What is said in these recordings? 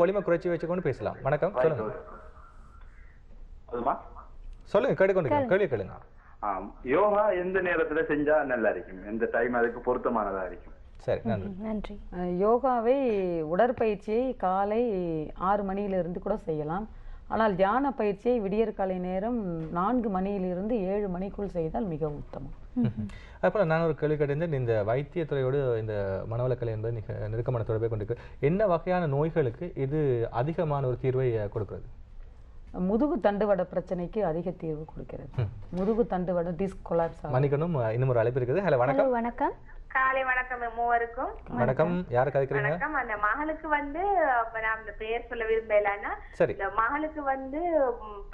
வலிமை குறைச்சி வச்சுக்கொண்டு பேசலாம். வணக்கம், சொல்லுங்க. அதுமா சொல்லுங்க, கேட்டுக்கொண்டு கேள்வி கேளுங்க. யோகா எந்த நேரத்துல செஞ்சா நல்லா இருக்கும், எந்த டைம் அதுக்கு பொருத்தமானதா இருக்கும்? சரி, நன்றி. நன்றி. யோகாவை உடற்பயிற்சியை காலை 6 மணியிலிருந்து கூட செய்யலாம். ஆனால் தியான பயிற்சியை விடியற்காலை நேரம் 4 மணியிலிருந்து 7 மணிக்குள் செய்தால் மிக உத்தமம். அப்புறம் நான் ஒரு கேள்வி கேட்டிருந்தேன். இந்த வைத்தியத்துறையோடு இந்த மனவளக்கலை என்பது மிக நெருக்கமான தொடர்பை கொண்டிருக்கு. என்ன வகையான நோய்களுக்கு இது அதிகமான ஒரு தீர்வை கொடுக்கிறது? முதுகு தண்டுவட பிரச்சனைக்கு அதிக தீர்வு கொடுக்கிறது. முதுகு தண்டுவட டிஸ்க் கொலாப்ஸ். மன்னிக்கணும், இன்னும் ஒரு அழைப்பு இருக்குது. ஹலோ, வணக்கம். வணக்கம். காலை வணக்கம் மூவருக்கும். வணக்கம், யாரு கதைக்கிறீங்க? வணக்கம். அந்த மகளுக்கு வந்து நான் அந்த பெயர் சொல்ல விரும்பலன்னா, இந்த மகளுக்கு வந்து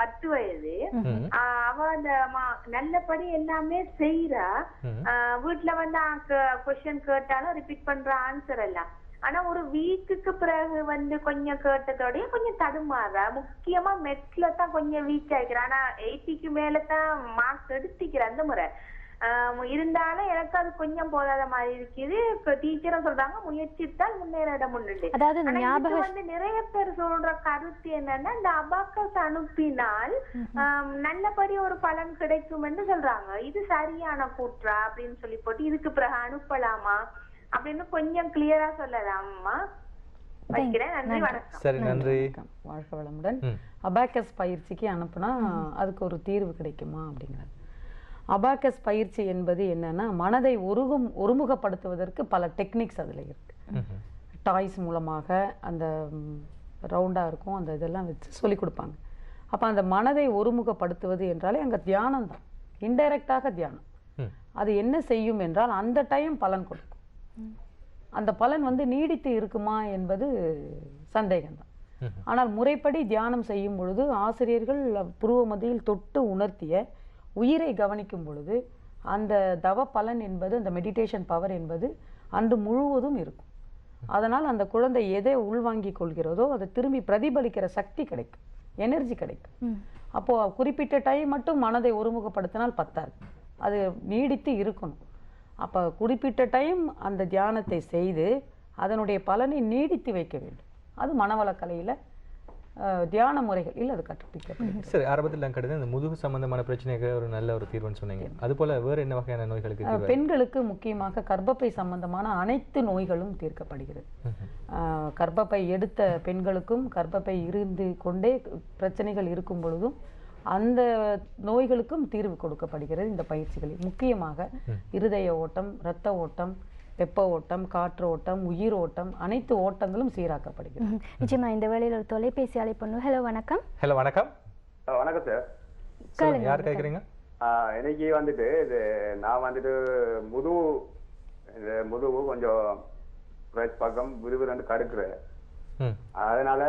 10 வயது. அவ அந்த நல்லபடி எல்லாமே செய்யறா. வீட்டுல வந்து கொஸ்டின் கேட்டாலும் ரிப்பீட் பண்ற ஆன்சர் எல்லாம். ஆனா ஒரு வீக்குக்கு பிறகு வந்து கொஞ்சம் கேட்டதோடய கொஞ்சம் தடுமாறா. முக்கியமா மெட்ஸ்ல தான் கொஞ்சம் வீக் ஆகிக்கிறா. ஆனா 80க்கு மேலதான் மார்க்ஸ் எடுத்துக்கிறேன் அந்த முறை. இருந்தாலும் எனக்கு அது கொஞ்சம் போதாத மாதிரி இருக்குது. டீச்சரும் சொல்றாங்க முயற்சித்தால் முன்னேற முன்னிட்டு. வந்து நிறைய பேர் சொல்ற கருத்து என்னன்னா, இந்த அபாக்கஸ் அனுப்பினால் நல்லபடி ஒரு பலன் கிடைக்கும் என்று சொல்றாங்க. இது சரியான கூற்றா அப்படின்னு சொல்லி போட்டு இதுக்கு பிறகு அனுப்பலாமா அப்படின்னு கொஞ்சம் கிளியரா சொல்லலாமா? வைக்கிறேன். நன்றி, வணக்கம். சரி, நன்றி. வாழ்க வளமுடன். அபாக்கஸ் பயிற்சிக்கு அனுப்புனா அதுக்கு ஒரு தீர்வு கிடைக்குமா அப்படிங்கிறது. அபாக்கஸ் பயிற்சி என்பது என்னன்னா, மனதை ஒருமுகப்படுத்துவதற்கு பல டெக்னிக்ஸ் அதில் இருக்கு. டாய்ஸ் மூலமாக அந்த ரவுண்டாக இருக்கும், அந்த இதெல்லாம் வச்சு சொல்லி கொடுப்பாங்க. அப்போ அந்த மனதை ஒருமுகப்படுத்துவது என்றாலே அங்கே தியானம் தான், இன்டைரக்டாக தியானம். அது என்ன செய்யும் என்றால் அந்த டைம் பலன் கொடுக்கும். அந்த பலன் வந்து நீடித்து இருக்குமா என்பது சந்தேகம்தான். ஆனால் முறைப்படி தியானம் செய்யும் பொழுது ஆசிரியர்கள் புருவ மத்தியில் தொட்டு உணர்த்திய உயிரை கவனிக்கும் பொழுது அந்த தவ பலன் என்பது, அந்த மெடிடேஷன் பவர் என்பது அன்று முழுவதும் இருக்கும். அதனால் அந்த குழந்தை எதை உள்வாங்கிக் கொள்கிறதோ அதை திரும்பி பிரதிபலிக்கிற சக்தி கிடைக்கும், எனர்ஜி கிடைக்கும். அப்போ குறிப்பிட்ட டைம் மட்டும் மனதை ஒருமுகப்படுத்தினால் பத்தாது, அது நீடித்து இருக்கணும். அப்போ குறிப்பிட்ட டைம் அந்த தியானத்தை செய்து அதனுடைய பலனை நீடித்து வைக்க வேண்டும். அது மனவளக்கலையில் தியான முறைகள் இல்லை, அது கற்றுப்பிடிக்க. சரி, ஆரம்பத்தில் நான் கேட்டது இந்த முதுகு சம்பந்தமான பிரச்சனைக்கு ஒரு நல்ல ஒரு தீர்வுன்னு சொன்னீங்க. அது போல வேறு என்ன வகையான நோய்களுக்கு? பெண்களுக்கு முக்கியமாக கர்ப்பப்பை சம்பந்தமான அனைத்து நோய்களும் தீர்க்கப்படுகிறது. கர்ப்பப்பை எடுத்த பெண்களுக்கும் கர்ப்பப்பை இருந்து கொண்டே பிரச்சனைகள் இருக்கும் பொழுதும் அந்த நோய்களுக்கும் தீர்வு கொடுக்கப்படுகிறது இந்த பயிற்சிகளில். முக்கியமாக இருதய ஓட்டம், இரத்த ஓட்டம், வெப்ப ஓட்டம், காற்று ஓட்டம், உயிர் ஓட்டம், அனைத்து ஓட்டங்களும் சீராக்கப்படுகிறது. நிச்சயமா. இந்த வேளையில் ஒரு தொலைபேசி அழைப்பு. ஹலோ, வணக்கம். ஹலோ, வணக்கம். வணக்கம் சார். சொல்லுங்க, யார் கேக்குறீங்க? எனக்கு வந்துட்டு இது நான் வந்துட்டு முதுகு கொஞ்சம் பக்கம் விறுவிறுன்னு கடுக்குறேன். அதனால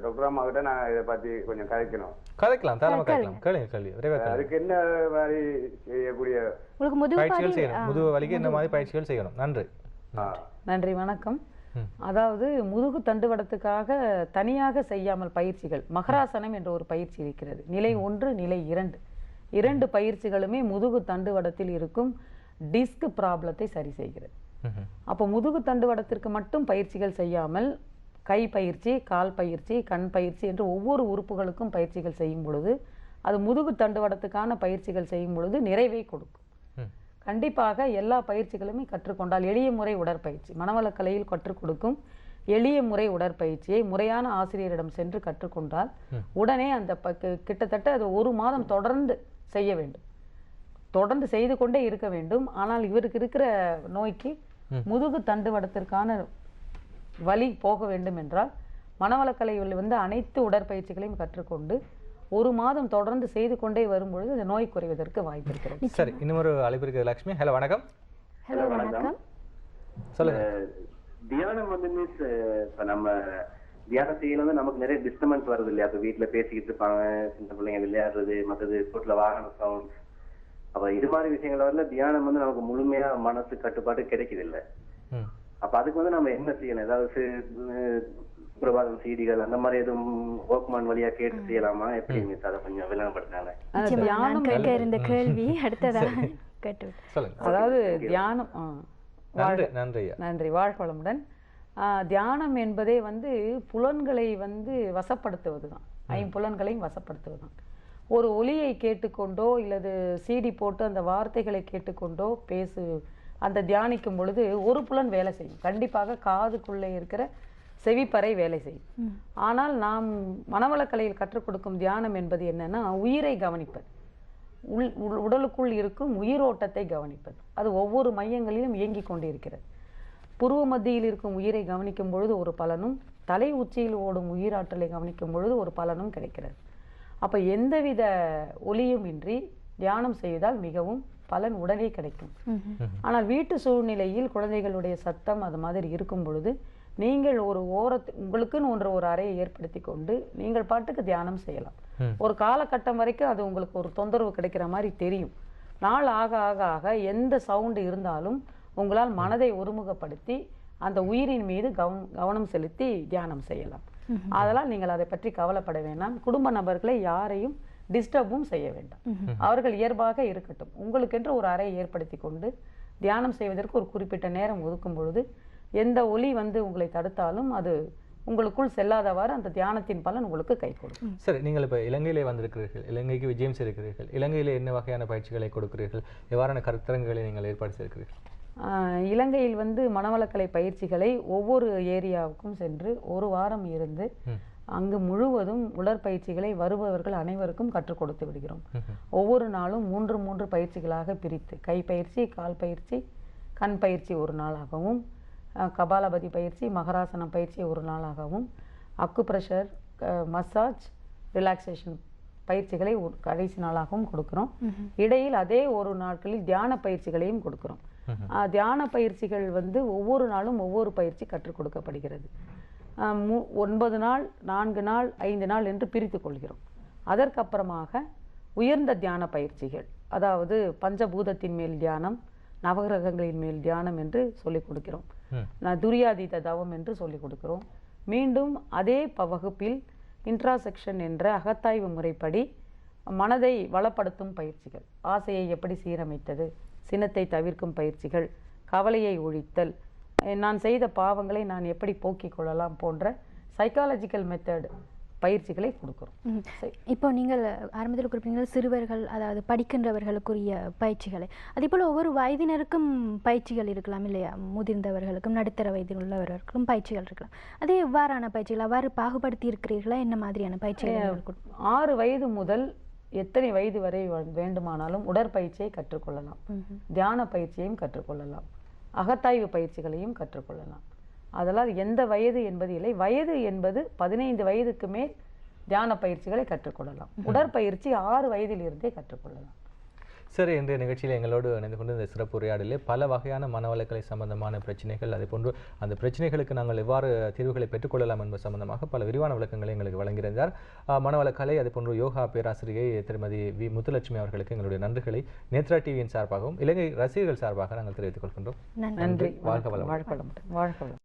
டாக்டர் அம்மா கிட்ட நான் இதை பத்தி கொஞ்சம் கதைக்கலாம். தாராளமா கதைக்கலாம். கேளுங்க. அதுக்கு என்ன மாதிரி செய்யக்கூடிய பயிற்சிகள் செய்யணும்? முதுகு வலிக்கு என்ன மாதிரி பயிற்சிகள் செய்யணும்? நன்றி. நன்றி, வணக்கம். அதாவது முதுகு தண்டுவடத்துக்காக தனியாக செய்யாமல் பயிற்சிகள், மகராசனம் என்ற ஒரு பயிற்சி இருக்கிறது. நிலை 1, நிலை 2, 2 பயிற்சிகளுமே முதுகு தண்டுவடத்தில் இருக்கும் டிஸ்க் ப்ராப்ளத்தை சரி செய்கிறது. அப்போ முதுகு தண்டுவடத்திற்கு மட்டும் பயிற்சிகள் செய்யாமல் கை பயிற்சி, கால் பயிற்சி, கண் பயிற்சி என்று ஒவ்வொரு உறுப்புகளுக்கும் பயிற்சிகள் செய்யும் பொழுது, அது முதுகு தண்டுவடத்துக்கான பயிற்சிகள் செய்யும் பொழுது நிறைவை கொடுக்கும். கண்டிப்பாக எல்லா பயிற்சிகளுமே கற்றுக்கொண்டால், எளிய முறை உடற்பயிற்சி மனவளக்கலையில் கற்றுக் கொடுக்கும் எளிய முறை உடற்பயிற்சியை முறையான ஆசிரியரிடம் சென்று கற்றுக்கொண்டால் உடனே அந்த கிட்டத்தட்ட அது 1 மாதம் தொடர்ந்து செய்ய வேண்டும், தொடர்ந்து செய்து கொண்டே இருக்க வேண்டும். ஆனால் இவருக்கு இருக்கிற நோய்க்கு முதுகு தண்டுவடத்திற்கான வலி போக வேண்டும் என்றால் மனவளக்கலையில் வந்து அனைத்து உடற்பயிற்சிகளையும் கற்றுக்கொண்டு 1 மாதம் தொடர்ந்து செய்து கொண்டே வரும்பொழுது இந்த நோய் குறைவதற்கு வாய்ப்பு இருக்கிறது. சரி, இன்னும் ஒரு அழைப்பு இருக்குது. லட்சுமி, ஹலோ, வணக்கம். ஹலோ, வணக்கம். சொல்லுங்க. தியானம் வந்து மீன்ஸ் இப்ப நம்ம தியானம் செய்யணும், நமக்கு நிறைய டிஸ்டர்பன்ஸ் வருது இல்லையா? அப்ப வீட்டுல பேசிக்கிட்டு இருப்பாங்க, சின்ன பிள்ளைங்க விளையாடுறது, மற்றது ரோட்ல வாகன சவுண்ட். அப்ப இது மாதிரி விஷயங்கள வரல தியானம் வந்து நமக்கு முழுமையா மனசு கட்டுப்பாடு கிடைக்குது இல்ல. அப்ப அதுக்கு வந்து நம்ம என்ன செய்யணும்? ஏதாவது பிரபாதம் சீடிகள் அந்த மாதிரி எதுவும் ஓக்மான் வழியா கேட்டு செய்யலாமா? எப்படி மிஸ் அதை கொஞ்சம் விளங்கப்படுத்தினாங்க. இருந்த கேள்வி அடுத்ததா கேட்டு. அதாவது தியானம். நன்றி. நன்றி, வாழ்க வளமுடன். தியானம் என்பதே வந்து புலன்களை வந்து வசப்படுத்துவது தான், ஐம்புலன்களையும் வசப்படுத்துவது தான். ஒரு ஒலியை கேட்டுக்கொண்டோ இல்லது சிடி போட்டு அந்த வார்த்தைகளை கேட்டுக்கொண்டோ அந்த தியானிக்கும் பொழுது ஒரு புலன் வேலை செய்யும், கண்டிப்பாக காதுக்குள்ளே இருக்கிற செவிப்பறை வேலை செய்யும். ஆனால் நாம் மனவளக்கலையில் கற்றுக் கொடுக்கும் தியானம் என்பது என்னன்னா உயிரை கவனிப்பது, உடலுக்குள் இருக்கும் உயிரோட்டத்தை கவனிப்பது. அது ஒவ்வொரு மையங்களிலும் இயங்கி கொண்டிருக்கிறது. புருவ மத்தியில் இருக்கும் உயிரை கவனிக்கும் பொழுது ஒரு பலனும், தலை உச்சியில் ஓடும் உயிராற்றலை கவனிக்கும் பொழுது ஒரு பலனும் கிடைக்கிறது. அப்போ எந்தவித ஒலியும் இன்றி தியானம் செய்தால் மிகவும் பலன் உடனே கிடைக்கும். ஆனால் வீட்டு சூழ்நிலையில் குழந்தைகளுடைய சத்தம் அது மாதிரி இருக்கும் பொழுது நீங்கள் ஒரு உங்களுக்குன்னு ஒரு அறையை ஏற்படுத்தி கொண்டு நீங்கள் பாட்டுக்கு தியானம் செய்யலாம். ஒரு காலகட்டம் வரைக்கும் அது உங்களுக்கு ஒரு தொந்தரவு கிடைக்கிற மாதிரி தெரியும். நாள் ஆக ஆக ஆக எந்த சவுண்டு இருந்தாலும் உங்களால் மனதை ஒருமுகப்படுத்தி அந்த உயிரின் மீது கவனம் செலுத்தி தியானம் செய்யலாம். அதெல்லாம் நீங்கள் அதை பற்றி கவலைப்பட வேண்டாம். குடும்ப நபர்களை யாரையும் டிஸ்டர்பும் செய்ய வேண்டாம். அவர்கள் இயல்பாக இருக்கட்டும். உங்களுக்கென்று ஒரு அறையை ஏற்படுத்தி கொண்டு தியானம் செய்வதற்கு ஒரு குறிப்பிட்ட நேரம் ஒதுக்கும் பொழுது எந்த ஒலி வந்து உங்களை தடுத்தாலும் அது உங்களுக்குள் செல்லாதவாறு அந்த தியானத்தின் பலன் உங்களுக்கு கை கொடுக்கும். சரி, நீங்கள் இப்போ இலங்கையிலே வந்திருக்கிறீர்கள், இலங்கைக்கு விஜயம் செய்திருக்கிறீர்கள். இலங்கையில் என்ன வகையான பயிற்சிகளை கொடுக்கிறீர்கள்? எவ்வாறான கருத்தரங்களை நீங்கள் ஏற்பாடு செய்திருக்கிறீர்கள்? இலங்கையில் வந்து மனவளக்கலை பயிற்சிகளை ஒவ்வொரு ஏரியாவுக்கும் சென்று ஒரு வாரம் இருந்து அங்கு முழுவதும் உடற்பயிற்சிகளை வருபவர்கள் அனைவருக்கும் கற்றுக் கொடுத்து விடுகிறோம். ஒவ்வொரு நாளும் 3 பயிற்சிகளாக பிரித்து, கை பயிற்சி, கால் பயிற்சி, கண் பயிற்சி ஒரு நாளாகவும், கபாலபதி பயிற்சி, மகராசனம் பயிற்சி ஒரு நாளாகவும், அக்குப்ரெஷர், மசாஜ், ரிலாக்ஸேஷன் பயிற்சிகளை கடைசி நாளாகவும் கொடுக்கிறோம். இடையில் அதே ஒரு நாட்களில் தியான பயிற்சிகளையும் கொடுக்கிறோம். தியான பயிற்சிகள் வந்து ஒவ்வொரு நாளும் ஒவ்வொரு பயிற்சி கற்றுக் கொடுக்கப்படுகிறது. 9 நாள், 4 நாள், 5 நாள் என்று பிரித்து கொள்கிறோம். அதற்கப்புறமாக உயர்ந்த தியான பயிற்சிகள், அதாவது பஞ்சபூதத்தின் மேல் தியானம், நவகிரகங்களின் மேல் தியானம் என்று சொல்லிக் கொடுக்கிறோம். துரியாதீத தவம் என்று சொல்லிக் கொடுக்கிறோம். மீண்டும் அதே வகுப்பில் இன்ட்ராசெக்ஷன் என்ற அகத்தாய்வு முறைப்படி மனதை வளப்படுத்தும் பயிற்சிகள், ஆசையை எப்படி சீரமைத்தது, சினத்தை தவிர்க்கும் பயிற்சிகள், கவலையை ஒழித்தல், நான் செய்த பாவங்களை நான் எப்படி போக்கிக் கொள்ளலாம் போன்ற சைக்காலஜிக்கல் மெத்தட் பயிற்சிகளை கொடுக்குறோம். இப்போ நீங்கள் ஆரம்பத்தில் குறிப்பிட்டீங்க சிறுவர்கள், அதாவது படிக்கின்றவர்களுக்குரிய பயிற்சிகளை, அதே போல் ஒவ்வொரு வயதினருக்கும் பயிற்சிகள் இருக்கலாம் இல்லையா? முதிர்ந்தவர்களுக்கும் நடுத்தர வயதில் உள்ளவர்களுக்கும் பயிற்சிகள் இருக்கலாம். அதே எவ்வாறான பயிற்சிகள் அவ்வாறு பாகுபடுத்தி இருக்கிறீர்களா? என்ன மாதிரியான பயிற்சிகள்? 6 வயது முதல் எத்தனை வயது வரை வேண்டுமானாலும் உடற்பயிற்சியை கற்றுக்கொள்ளலாம், தியான பயிற்சியையும் கற்றுக்கொள்ளலாம், அகத்தாய்வு பயிற்சிகளையும் கற்றுக்கொள்ளலாம். அதனால் எந்த வயது என்பது இல்லை. வயது என்பது 15 வயதுக்கு மேல் தியான பயிற்சிகளை கற்றுக்கொள்ளலாம். உடற்பயிற்சி 6 வயதிலிருந்தே கற்றுக்கொள்ளலாம். சரி, இன்றைய நிகழ்ச்சியில் எங்களோடு இணைந்து கொண்டு இந்த சிறப்பு உரையாடலே பல வகையான மனவளக்கலை சம்பந்தமான பிரச்சனைகள், அதே போன்று அந்த பிரச்சனைகளுக்கு நாங்கள் எவ்வாறு தீர்வுகளை பெற்றுக்கொள்ளலாம் என்பது சம்பந்தமாக பல விரிவான விளக்கங்களை எங்களுக்கு வழங்கியிருந்தார். மனவளக்கலை அதே போன்று யோகா பேராசிரியை திருமதி வி முத்துலட்சுமி அவர்களுக்கு எங்களுடைய நன்றிகளை நேத்ரா டிவியின் சார்பாகவும் இலங்கை ரசிகர்கள் சார்பாக நாங்கள் தெரிவித்துக் கொள்கின்றோம். நன்றி. வாழ்க வளமுடன். வாழ்க வளமுடன்.